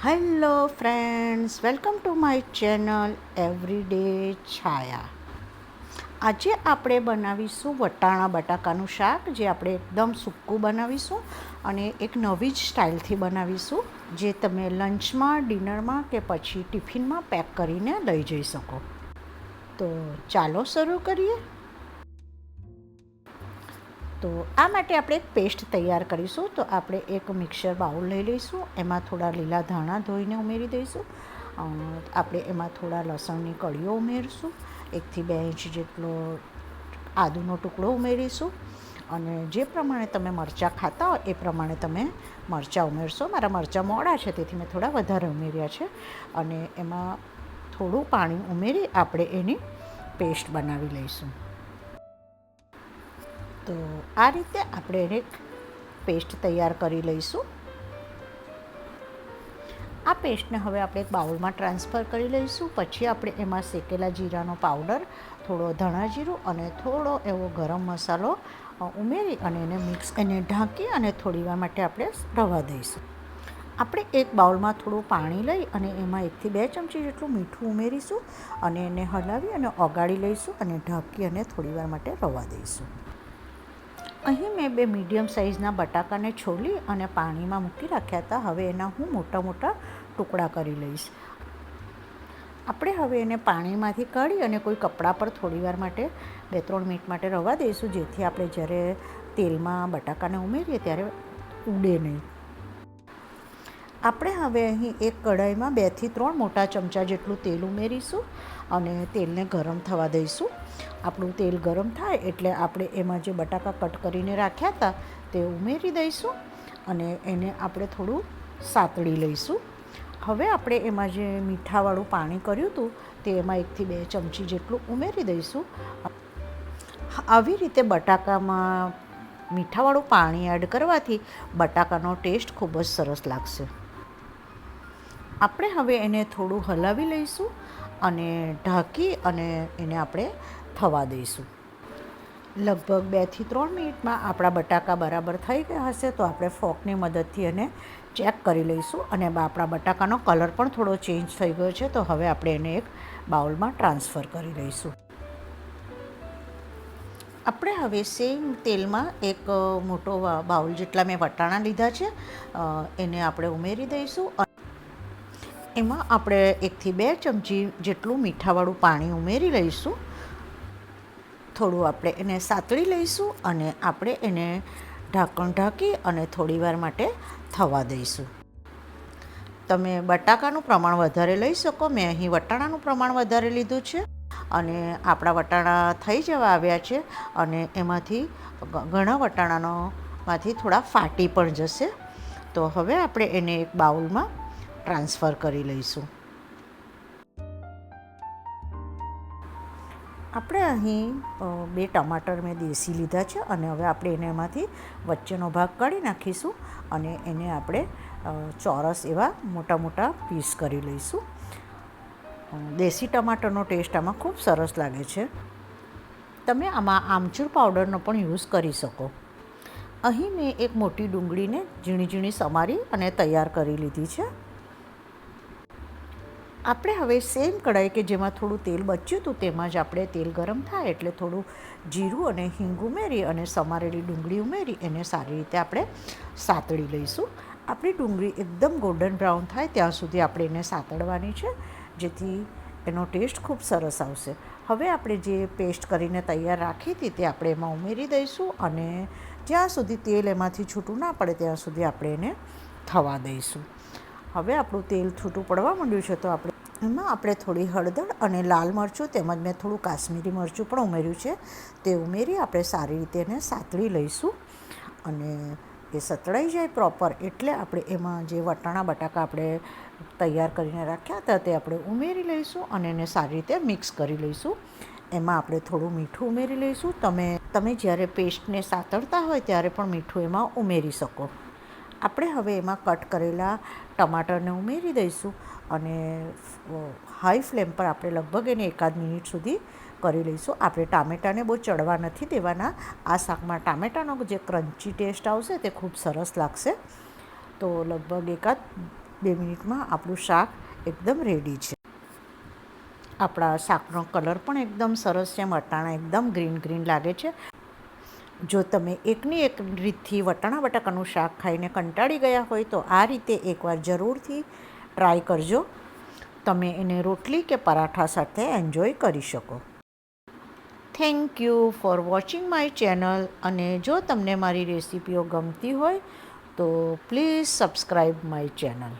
Hello friends, welcome to my channel everyday Chhaya. આજે આપણે બનાવીશું વટાણા બટાકાનું શાક, જે આપણે એકદમ સૂકું બનાવીશું અને એક નવી જ સ્ટાઇલથી બનાવીશું, જે તમે લંચમાં, ડિનરમાં કે પછી ટિફિનમાં પેક કરીને લઈ જઈ શકો. તો ચાલો શરૂ કરીએ. તો આ માટે આપણે એક પેસ્ટ તૈયાર કરીશું. તો આપણે એક મિક્સર બાઉલ લઈ લઈશું, એમાં થોડા લીલા ધાણા ધોઈને ઉમેરી દઈશું. આપણે એમાં થોડા લસણની કળીઓ ઉમેરીશું, 1 થી 2 ઇંચ જેટલો આદુનો ટુકડો ઉમેરીશું. અને જે પ્રમાણે તમે મરચાં ખાતા હો એ પ્રમાણે તમે મરચાં ઉમેરશો. મારા મરચાં મોડા છે તેથી મેં થોડા વધારે ઉમેર્યા છે. અને એમાં થોડું પાણી ઉમેરી આપણે એની પેસ્ટ બનાવી લઈશું. તો આ રીતે આપણે એને પેસ્ટ તૈયાર કરી લઈશું. આ પેસ્ટને હવે આપણે એક બાઉલમાં ટ્રાન્સફર કરી લઈશું. પછી આપણે એમાં શેકેલા જીરાનો પાવડર, થોડો ધાણા જીરું અને થોડો એવો ગરમ મસાલો ઉમેરી અને એને ઢાંકી અને થોડી વાર માટે આપણે રવા દઈશું. આપણે એક બાઉલમાં થોડું પાણી લઈ અને એમાં 1 થી 2 ચમચી જેટલું મીઠું ઉમેરીશું અને એને હલાવી અને ઓગાળી લઈશું અને ઢાંકી અને થોડી વાર માટે રવા દઈશું. અહીં મેં 2 મીડિયમ સાઇઝના બટાકાને છોલી અને પાણીમાં મૂકી રાખ્યા હતા. હવે એના હું મોટા મોટા ટુકડા કરી લઈશ. આપણે હવે એને પાણીમાંથી કાઢી અને કોઈ કપડા પર થોડીવાર માટે 2-3 મિનિટ માટે રવા દઈશું, જેથી આપણે જ્યારે તેલમાં બટાકાને ઉમેરીએ ત્યારે ઉડે નહીં. આપણે હવે અહીં એક કઢાઈમાં 2 થી 3 મોટા ચમચા જેટલું તેલ ઉમેરીશું અને તેલને ગરમ થવા દઈશું. આપણું તેલ ગરમ થાય એટલે આપણે એમાં જે બટાકા કટ કરીને રાખ્યા હતા તે ઉમેરી દઈશું અને એને આપણે થોડું સાતળી લઈશું. હવે આપણે એમાં જે મીઠાવાળું પાણી કર્યું હતું તે એમાં 1 થી 2 ચમચી જેટલું ઉમેરી દઈશું. આવી રીતે બટાકામાં મીઠાવાળું પાણી એડ કરવાથી બટાકાનો ટેસ્ટ ખૂબ જ સરસ લાગશે. આપણે હવે એને થોડું હલાવી લઈશું અને ઢાંકી અને એને આપણે થવા દઈશું. લગભગ 2 થી 3 મિનિટમાં આપણા બટાકા બરાબર થઈ ગયા હશે. તો આપણે ફોર્કની મદદથી એને ચેક કરી લઈશું અને આપણા બટાકાનો કલર પણ થોડો ચેન્જ થઈ ગયો છે. તો હવે આપણે એને એક બાઉલમાં ટ્રાન્સફર કરી લઈશું. આપણે હવે સેમ તેલમાં એક મોટો બાઉલ જેટલા મેં વટાણા લીધા છે, એને આપણે ઉમેરી દઈશું. એમાં આપણે 1 થી 2 ચમચી જેટલું મીઠાવાળું પાણી ઉમેરી લઈશું. થોડું આપણે એને સાતળી લઈશું અને આપણે એને ઢાંકણ ઢાંકી અને થોડીવાર માટે થવા દઈશું. તમે બટાકાનું પ્રમાણ વધારે લઈ શકો. મેં અહીં વટાણાનું પ્રમાણ વધારે લીધું છે અને આપણા વટાણા થઈ જવા આવ્યા છે અને એમાંથી ઘણા વટાણામાંથી થોડા ફાટી પણ જશે. તો હવે આપણે એને એક બાઉલમાં ટ્રાન્સફર કરી લઈશું. આપણે અહીં 2 ટમાટર મેં દેશી લીધા છે અને હવે આપણે એને એમાંથી વચ્ચેનો ભાગ કાઢી નાખીશું અને એને આપણે ચોરસ એવા મોટા મોટા પીસ કરી લઈશું. દેશી ટમાટરનો ટેસ્ટ આમાં ખૂબ સરસ લાગે છે. તમે આમાં આમચૂર પાવડરનો પણ યુઝ કરી શકો. અહીં મેં એક મોટી ડુંગળીને ઝીણી ઝીણી સમારી અને તૈયાર કરી લીધી છે. આપણે હવે સેમ કઢાઈ કે જેમાં થોડું તેલ બચ્યું હતું તેમાં જ આપણે તેલ ગરમ થાય એટલે થોડું જીરું અને હિંગ ઉમેરી અને સમારેલી ડુંગળી ઉમેરી એને સારી રીતે આપણે સાતળી લઈશું. આપણી ડુંગળી એકદમ ગોલ્ડન બ્રાઉન થાય ત્યાં સુધી આપણે એને સાતળવાની છે, જેથી એનો ટેસ્ટ ખૂબ સરસ આવશે. હવે આપણે જે પેસ્ટ કરીને તૈયાર રાખી હતી તે આપણે એમાં ઉમેરી દઈશું અને જ્યાં સુધી તેલ એમાંથી છૂટું ના પડે ત્યાં સુધી આપણે એને થવા દઈશું. હવે આપણું તેલ છૂટું પડવા માંડ્યું છે તો એમાં આપણે થોડી હળદર અને લાલ મરચું તેમજ મેં થોડું કાશ્મીરી મરચું પણ ઉમેર્યું છે તે ઉમેરી આપણે સારી રીતે એને સાતળી લઈશું. અને એ સતળાઈ જાય પ્રોપર એટલે આપણે એમાં જે વટાણા બટાકા આપણે તૈયાર કરીને રાખ્યા હતા તે આપણે ઉમેરી લઈશું અને એને સારી રીતે મિક્સ કરી લઈશું. એમાં આપણે થોડું મીઠું ઉમેરી લઈશું. તમે જ્યારે પેસ્ટને સાતળતા હોય ત્યારે પણ મીઠું એમાં ઉમેરી શકો. આપણે હવે એમાં કટ કરેલા ટમાટરને ઉમેરી દઈશું અને હાઈ ફ્લેમ પર આપણે લગભગ એને 1-8 મિનિટ સુધી કરી લઈશું. આપણે ટામેટાને બહુ ચડવા નથી દેવાના. આ શાકમાં ટામેટાનો જે ક્રન્ચી ટેસ્ટ આવશે તે ખૂબ સરસ લાગશે. તો લગભગ 1-8 2 મિનિટમાં આપણું શાક એકદમ રેડી છે. આપણા શાકનો કલર પણ એકદમ સરસ છે. વટાણા એકદમ ગ્રીન ગ્રીન લાગે છે. જો તમે એકની એક રીતથી વટાણા બટાકાનું શાક ખાઈને કંટાળી ગયા હોય તો આ રીતે એકવાર જરૂરથી ટ્રાય કરજો. તમે એને રોટલી કે પરાઠા સાથે એન્જોય કરી શકો. Thank you for watching my channel. અને જો તમને મારી રેસિપીઓ ગમતી હોય તો પ્લીઝ સબસ્ક્રાઈબ માય ચેનલ.